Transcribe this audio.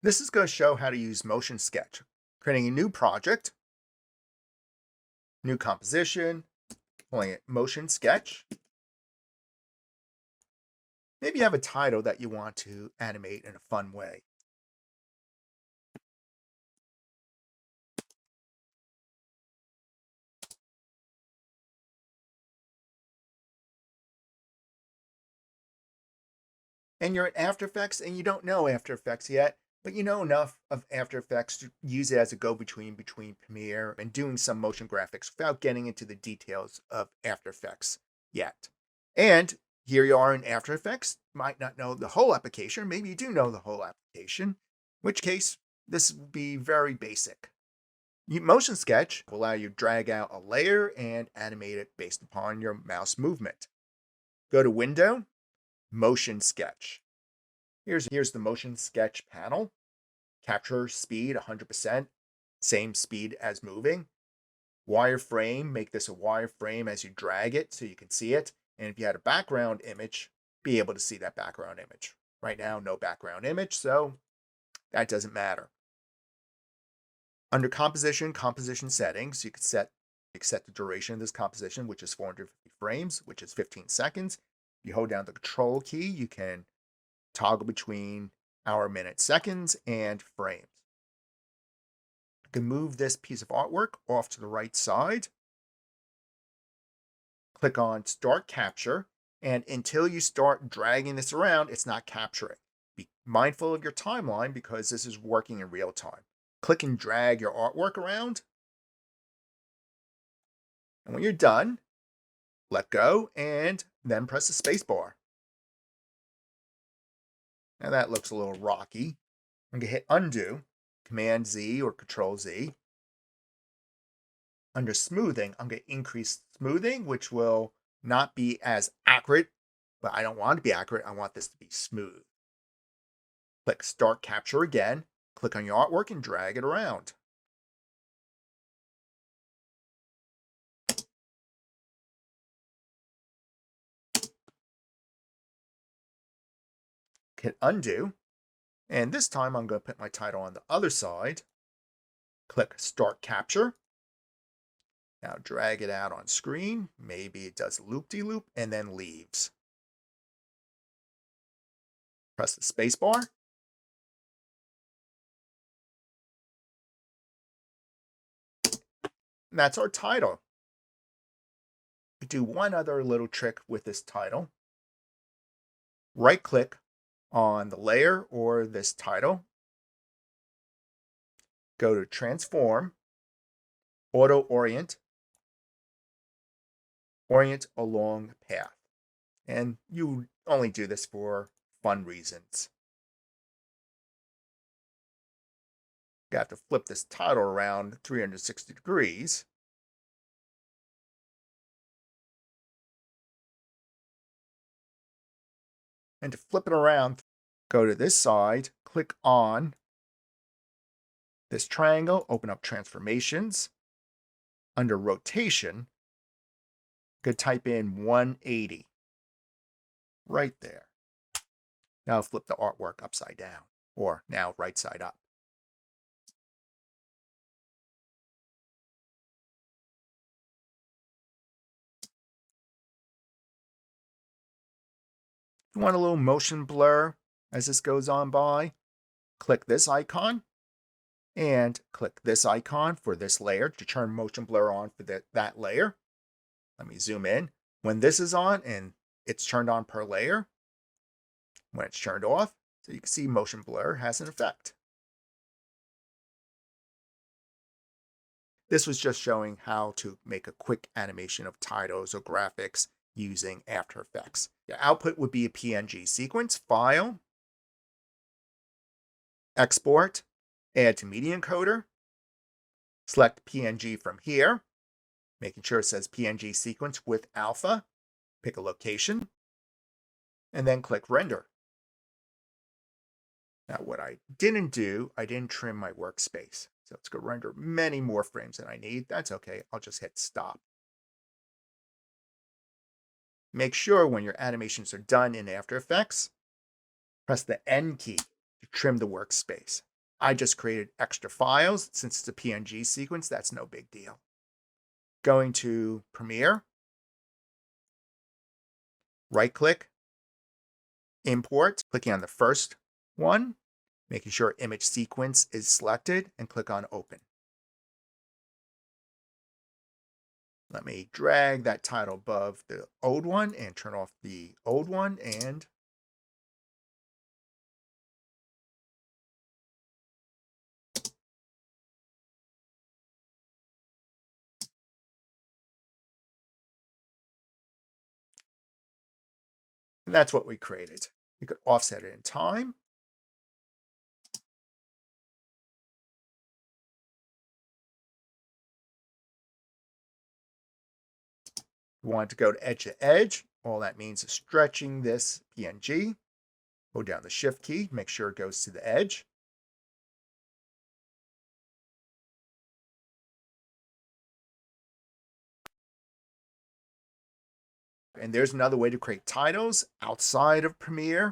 This is going to show how to use Motion Sketch. Creating a new project, new composition, calling it Motion Sketch. Maybe you have a title that you want to animate in a fun way. And you're in After Effects and you don't know After Effects yet, but you know enough of After Effects to use it as a go-between between Premiere and doing some motion graphics without getting into the details of After Effects yet. And here you are in After Effects, might not know the whole application, maybe you do know the whole application, in which case this would be very basic. Motion Sketch will allow you to drag out a layer and animate it based upon your mouse movement. Go to Window, Motion Sketch. Here's the Motion Sketch panel. Capture speed 100%, same speed as moving. Wireframe, make this a wireframe as you drag it so you can see it. And if you had a background image, be able to see that background image. Right now, no background image, so that doesn't matter. Under composition settings, you could set the duration of this composition, which is 450 frames, which is 15 seconds. You hold down the control key, you can toggle between hour, minute, seconds, and frames. You can move this piece of artwork off to the right side. Click on Start Capture, and until you start dragging this around, it's not capturing. Be mindful of your timeline because this is working in real time. Click and drag your artwork around. And when you're done, let go and then press the space bar. Now that looks a little rocky. I'm going to hit undo, Command Z or Control Z. Under smoothing, I'm going to increase smoothing, which will not be as accurate, but I don't want it to be accurate. I want this to be smooth. Click Start Capture again. Click on your artwork and drag it around. Hit undo. And this time I'm going to put my title on the other side. Click Start Capture. Now drag it out on screen. Maybe it does loop-de-loop and then leaves. Press the space bar. And that's our title. We do one other little trick with this title. Right click on the layer or this title. Go to Transform, Auto Orient, Orient along path. And you only do this for fun reasons. You have to flip this title around 360 degrees. And to flip it around, go to this side, click on this triangle, open up Transformations. Under Rotation, could type in 180. Right there. Now flip the artwork upside down, or now right side up. If you want a little motion blur as this goes on by, click this icon and click this icon for this layer to turn motion blur on for that layer. Let me zoom in. When this is on and it's turned on per layer, when it's turned off, so you can see motion blur has an effect. This was just showing how to make a quick animation of titles or graphics using After Effects. The output would be a PNG sequence, File, Export, Add to Media Encoder, select PNG from here, making sure it says PNG sequence with alpha, pick a location, and then click Render. Now what I didn't do, I didn't trim my workspace. So it's going to render many more frames than I need. That's okay. I'll just hit stop. Make sure when your animations are done in After Effects, press the N key to trim the workspace. I just created extra files. Since it's a PNG sequence, that's no big deal. Going to Premiere, right-click, import, clicking on the first one, making sure image sequence is selected, and click on Open. Let me drag that title above the old one and turn off the old one, and that's what we created. You could offset it in time. You want to go to edge. All that means is stretching this PNG. Hold down the Shift key, make sure it goes to the edge. And there's another way to create titles outside of Premiere.